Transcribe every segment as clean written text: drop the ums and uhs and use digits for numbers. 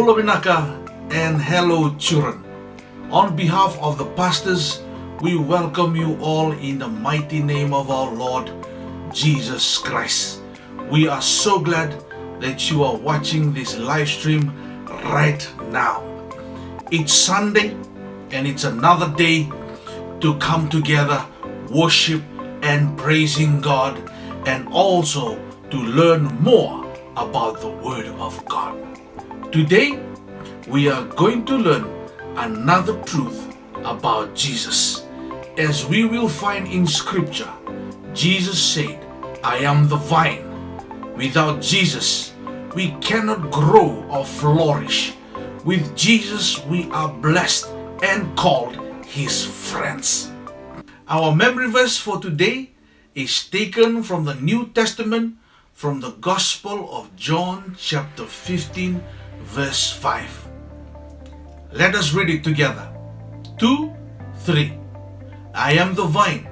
Bulabinaka and hello children. On behalf of the pastors, we welcome you all in the mighty name of our Lord Jesus Christ. We are so glad that you are watching this live stream right now. It's Sunday and it's another day to come together, worship and praising God, and also to learn more about the Word of God. Today, we are going to learn another truth about Jesus. As we will find in Scripture, Jesus said, I am the vine. Without Jesus, we cannot grow or flourish. With Jesus, we are blessed and called His friends. Our memory verse for today is taken from the New Testament, from the Gospel of John chapter 15, verse 5. Let us read it together. 2, 3. I am the vine,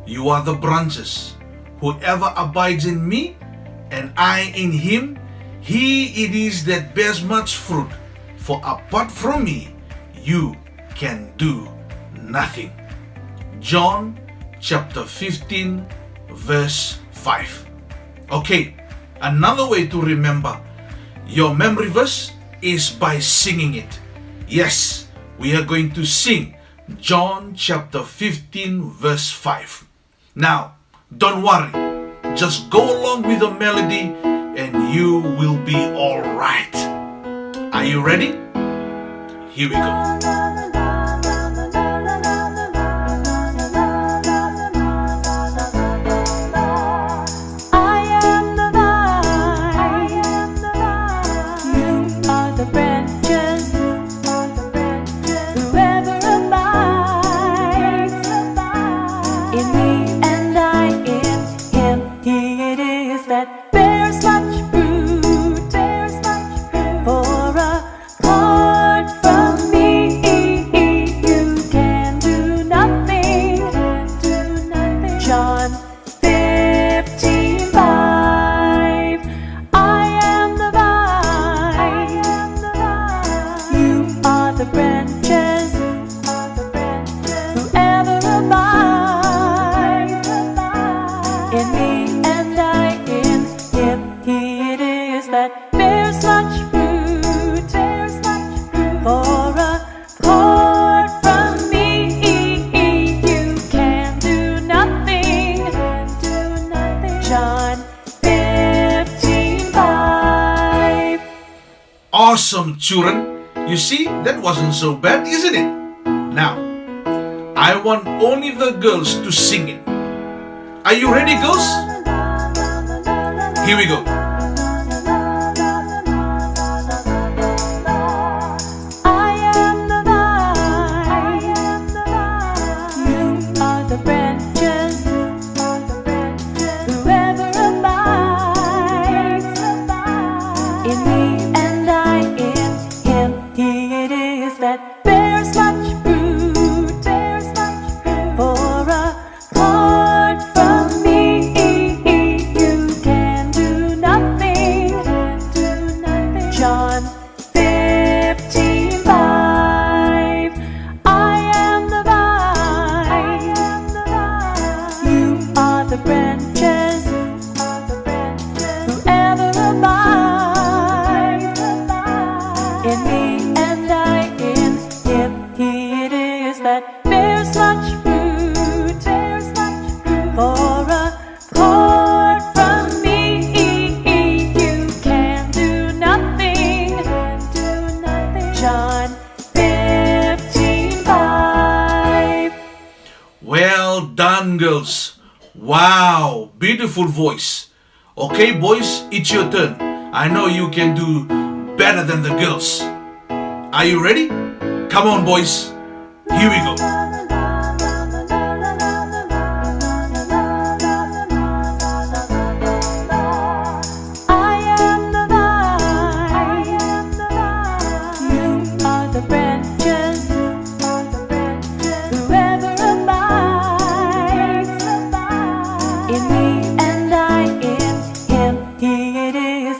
you are the branches. Whoever abides in me, and I in him, he it is that bears much fruit. For apart from me, you can do nothing. John chapter 15, verse 5. Okay, another way to remember your memory verse is by singing it. Yes, we are going to sing John chapter 15 verse 5. Now, don't worry. Just go along with the melody and you will be all right. Are you ready? Here we go. Awesome, children. You see, that wasn't so bad, isn't it? Now, I want only the girls to sing it. Are you ready, girls? Here we go. Well done, girls. Wow, beautiful voice. Okay, boys, it's your turn. I know you can do better than the girls. Are you ready? Come on, boys. Here we go.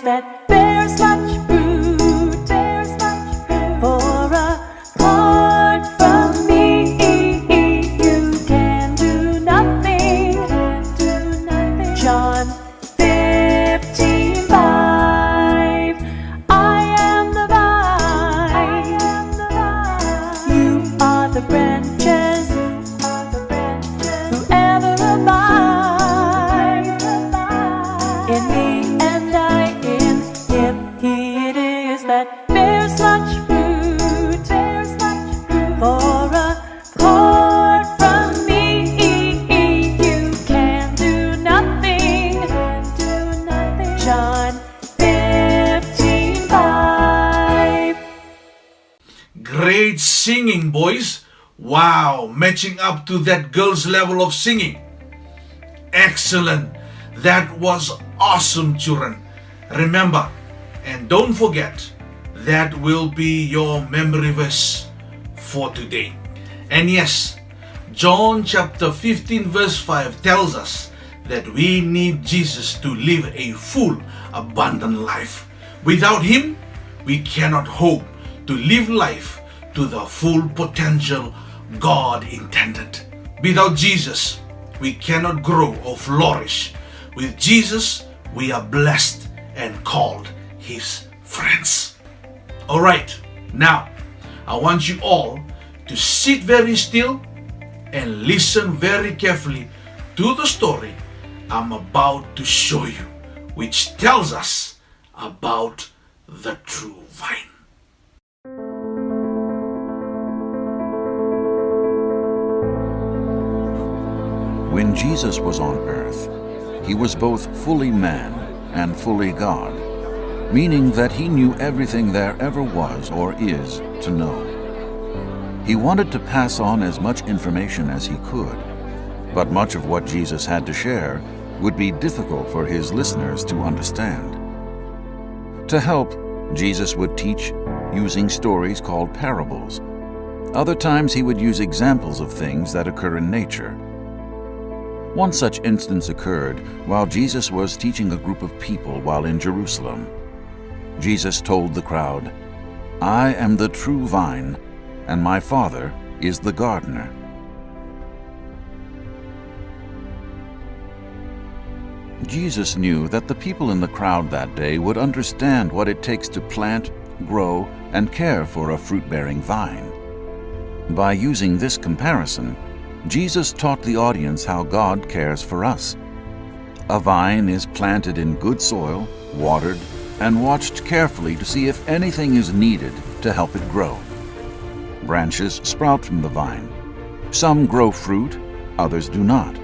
That bears much fruit, voice, wow, matching up to that girl's level of singing. Excellent. That was awesome, children. Remember, and don't forget, that will be your memory verse for today. And yes, John chapter 15 verse 5 tells us that we need Jesus to live a full, abundant life. Without Him, we cannot hope to live life to the full potential God intended. Without Jesus, we cannot grow or flourish. With Jesus, we are blessed and called His friends. All right, now I want you all to sit very still and listen very carefully to the story I'm about to show you, which tells us about the true vine. When Jesus was on earth, He was both fully man and fully God, meaning that He knew everything there ever was or is to know. He wanted to pass on as much information as He could, but much of what Jesus had to share would be difficult for His listeners to understand. To help, Jesus would teach using stories called parables. Other times He would use examples of things that occur in nature. One such instance occurred while Jesus was teaching a group of people while in Jerusalem. Jesus told the crowd, "I am the true vine, and my Father is the gardener." Jesus knew that the people in the crowd that day would understand what it takes to plant, grow, and care for a fruit-bearing vine. By using this comparison, Jesus taught the audience how God cares for us. A vine is planted in good soil, watered, and watched carefully to see if anything is needed to help it grow. Branches sprout from the vine. Some grow fruit, others do not.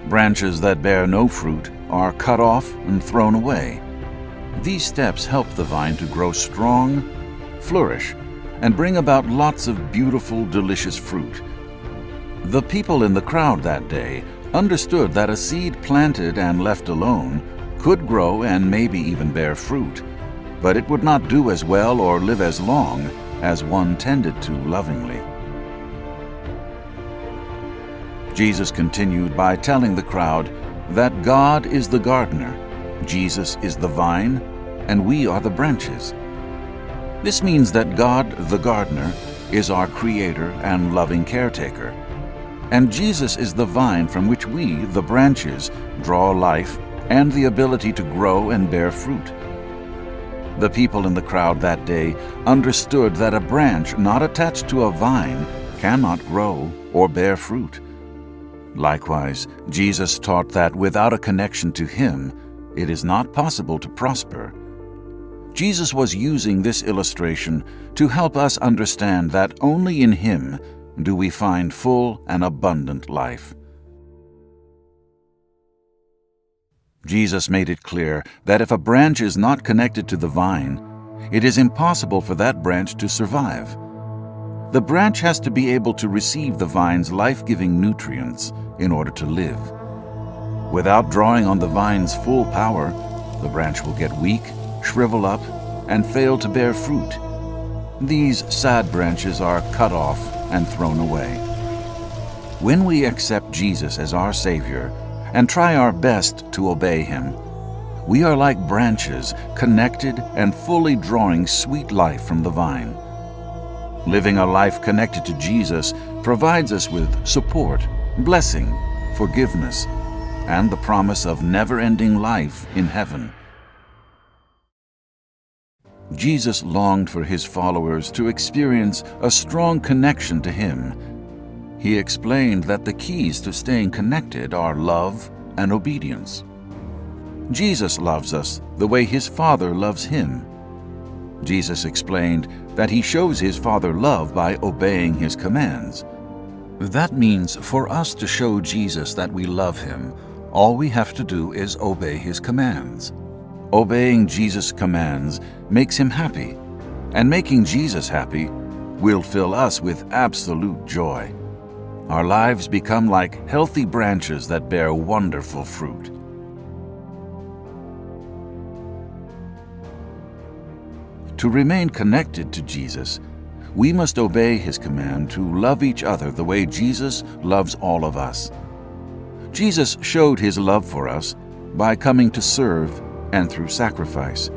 Branches that bear no fruit are cut off and thrown away. These steps help the vine to grow strong, flourish, and bring about lots of beautiful, delicious fruit. The people in the crowd that day understood that a seed planted and left alone could grow and maybe even bear fruit, but it would not do as well or live as long as one tended to lovingly. Jesus continued by telling the crowd that God is the gardener, Jesus is the vine, and we are the branches. This means that God, the gardener, is our creator and loving caretaker, and Jesus is the vine from which we, the branches, draw life and the ability to grow and bear fruit. The people in the crowd that day understood that a branch not attached to a vine cannot grow or bear fruit. Likewise, Jesus taught that without a connection to Him, it is not possible to prosper. Jesus was using this illustration to help us understand that only in Him do we find full and abundant life. Jesus made it clear that if a branch is not connected to the vine, it is impossible for that branch to survive. The branch has to be able to receive the vine's life-giving nutrients in order to live. Without drawing on the vine's full power, the branch will get weak, shrivel up, and fail to bear fruit. These sad branches are cut off and thrown away. When we accept Jesus as our Savior and try our best to obey Him, we are like branches connected and fully drawing sweet life from the vine. Living a life connected to Jesus provides us with support, blessing, forgiveness, and the promise of never-ending life in heaven. Jesus longed for His followers to experience a strong connection to Him. He explained that the keys to staying connected are love and obedience. Jesus loves us the way His Father loves Him. Jesus explained that He shows His Father love by obeying His commands. That means for us to show Jesus that we love Him, all we have to do is obey His commands. Obeying Jesus' commands makes Him happy, and making Jesus happy will fill us with absolute joy. Our lives become like healthy branches that bear wonderful fruit. To remain connected to Jesus, we must obey His command to love each other the way Jesus loves all of us. Jesus showed His love for us by coming to serve and through sacrifice.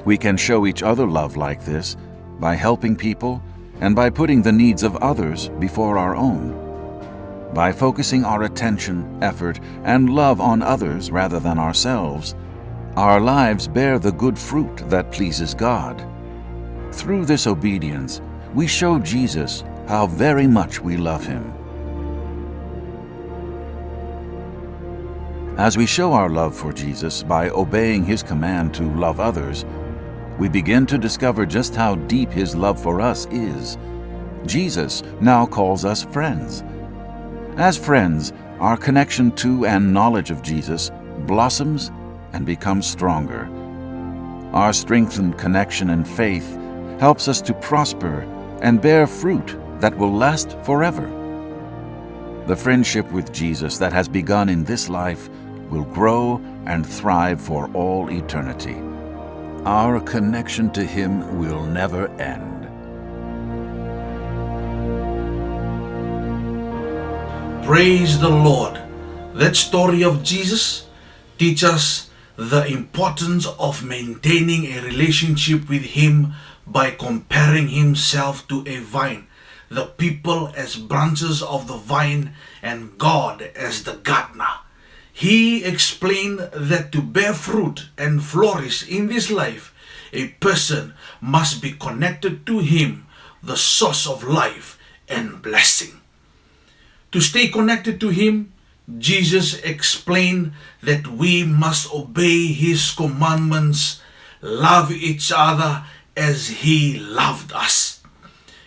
We can show each other love like this by helping people and by putting the needs of others before our own. By focusing our attention, effort, and love on others rather than ourselves, our lives bear the good fruit that pleases God. Through this obedience, we show Jesus how very much we love Him. As we show our love for Jesus by obeying His command to love others, we begin to discover just how deep His love for us is. Jesus now calls us friends. As friends, our connection to and knowledge of Jesus blossoms and becomes stronger. Our strengthened connection and faith helps us to prosper and bear fruit that will last forever. The friendship with Jesus that has begun in this life will grow and thrive for all eternity. Our connection to Him will never end. Praise the Lord. That story of Jesus teaches us the importance of maintaining a relationship with Him by comparing Himself to a vine, the people as branches of the vine and God as the gardener. He explained that to bear fruit and flourish in this life, a person must be connected to Him, the source of life and blessing. To stay connected to Him, Jesus explained that we must obey His commandments, love each other as He loved us.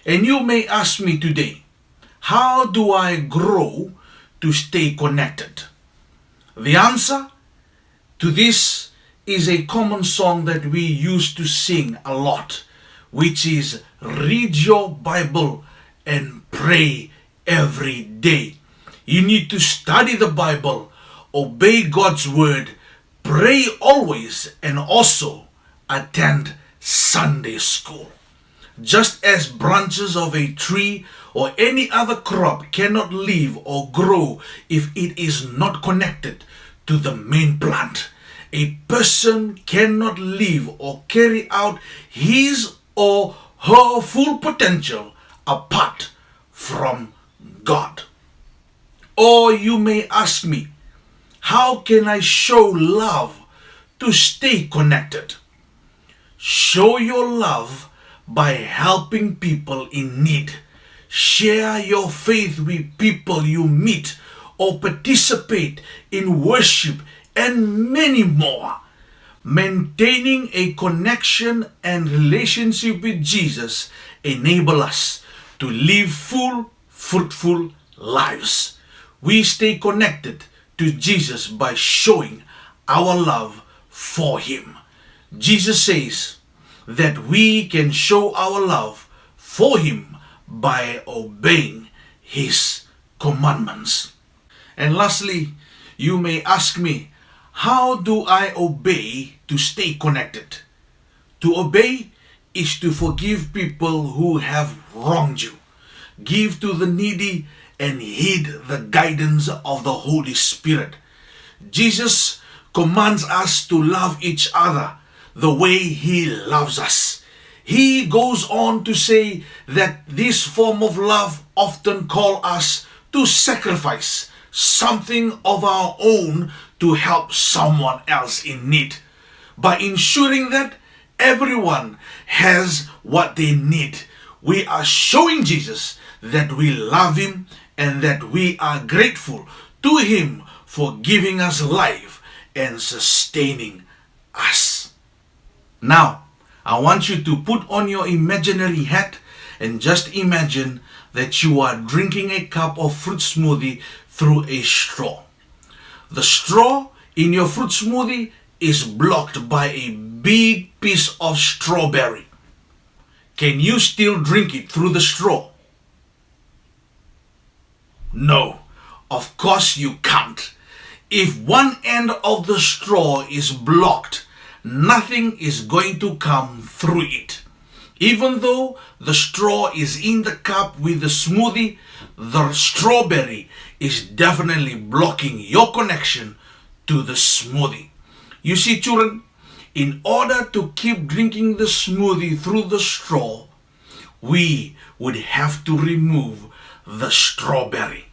And you may ask me today, how do I grow to stay connected? The answer to this is a common song that we used to sing a lot, which is read your Bible and pray every day. You need to study the Bible, obey God's word, pray always, and also attend Sunday school. Just as branches of a tree or any other crop cannot live or grow if it is not connected to the main plant, a person cannot live or carry out his or her full potential apart from God. Or you may ask me, how can I show love to stay connected? Show your love by helping people in need. Share your faith with people you meet or participate in worship and many more. Maintaining a connection and relationship with Jesus enable us to live full, fruitful lives. We stay connected to Jesus by showing our love for Him. Jesus says that we can show our love for Him by obeying His commandments. And lastly, you may ask me, how do I obey to stay connected? To obey is to forgive people who have wronged you, give to the needy, and heed the guidance of the Holy Spirit. Jesus commands us to love each other the way He loves us. He goes on to say that this form of love often calls us to sacrifice something of our own to help someone else in need, by ensuring that everyone has what they need. We are showing Jesus that we love Him and that we are grateful to Him for giving us life and sustaining us. Now, I want you to put on your imaginary hat and just imagine that you are drinking a cup of fruit smoothie through a straw. The straw in your fruit smoothie is blocked by a big piece of strawberry. Can you still drink it through the straw? No, of course you can't. If one end of the straw is blocked, nothing is going to come through it. Even though the straw is in the cup with the smoothie, the strawberry is definitely blocking your connection to the smoothie. You see, children, in order to keep drinking the smoothie through the straw, we would have to remove the strawberry.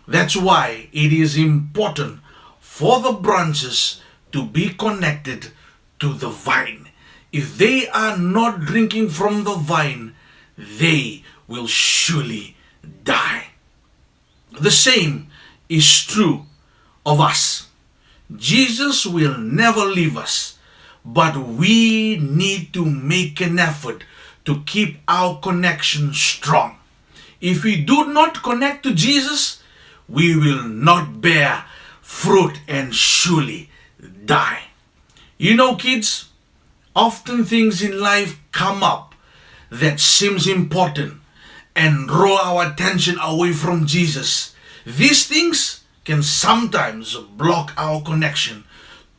That's why it is important for the branches to be connected to the vine. If they are not drinking from the vine, they will surely die. The same is true of us. Jesus will never leave us, but we need to make an effort to keep our connection strong. If we do not connect to Jesus, we will not bear fruit and surely die. You know, kids, often things in life come up that seems important and draw our attention away from Jesus. These things can sometimes block our connection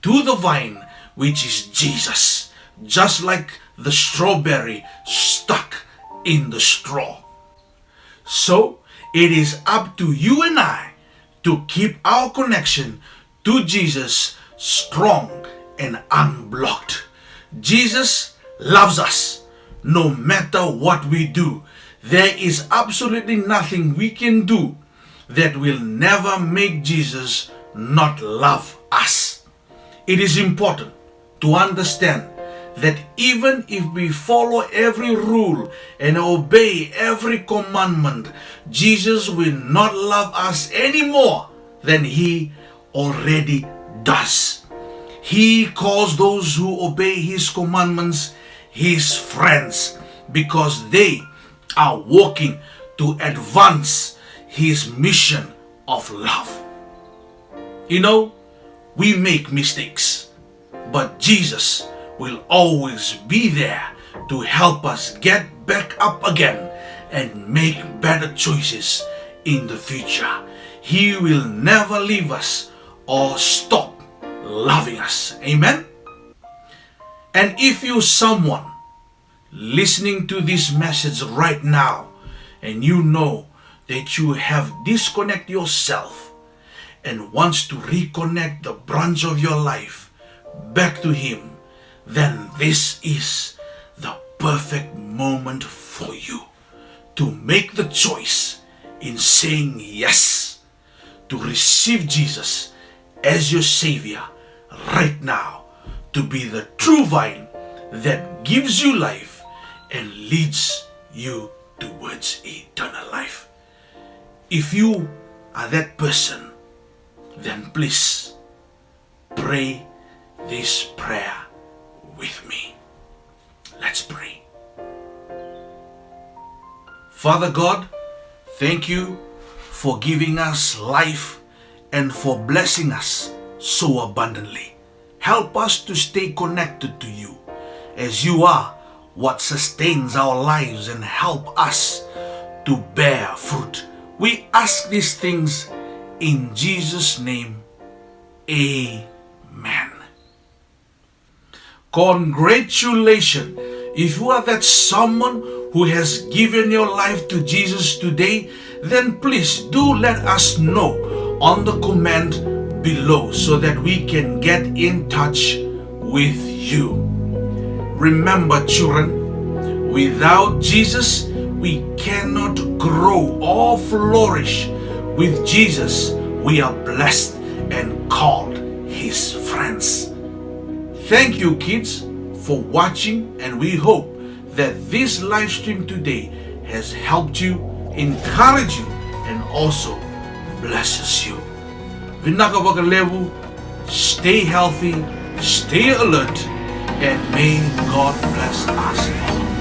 to the vine, which is Jesus, just like the strawberry stuck in the straw. So it is up to you and I to keep our connection to Jesus strong and unblocked. Jesus loves us no matter what we do. There is absolutely nothing we can do that will never make Jesus not love us. It is important to understand that even if we follow every rule and obey every commandment, Jesus will not love us any more than He already does. He calls those who obey His commandments His friends because they are working to advance His mission of love. You know, we make mistakes, but Jesus will always be there to help us get back up again and make better choices in the future. He will never leave us or stop loving us. Amen? And if you someone listening to this message right now and you know that you have disconnected yourself and wants to reconnect the branch of your life back to Him, then this is the perfect moment for you to make the choice in saying yes to receive Jesus as your Savior right now, to be the true vine that gives you life and leads you towards eternal life. If you are that person, then please pray this prayer with me. Let's pray. Father God, thank you for giving us life and for blessing us so abundantly. Help us to stay connected to you, as you are what sustains our lives and help us to bear fruit. We ask these things in Jesus' name. Amen. Congratulations! If you are that someone who has given your life to Jesus today, then please do let us know on the comment below so that we can get in touch with you. Remember, children, without Jesus, we cannot grow or flourish. With Jesus, we are blessed and called His friends. Thank you, kids, for watching, and we hope that this live stream today has helped you, encouraged you, and also blesses you. Vinakawakalevu, stay healthy, stay alert, and may God bless us all.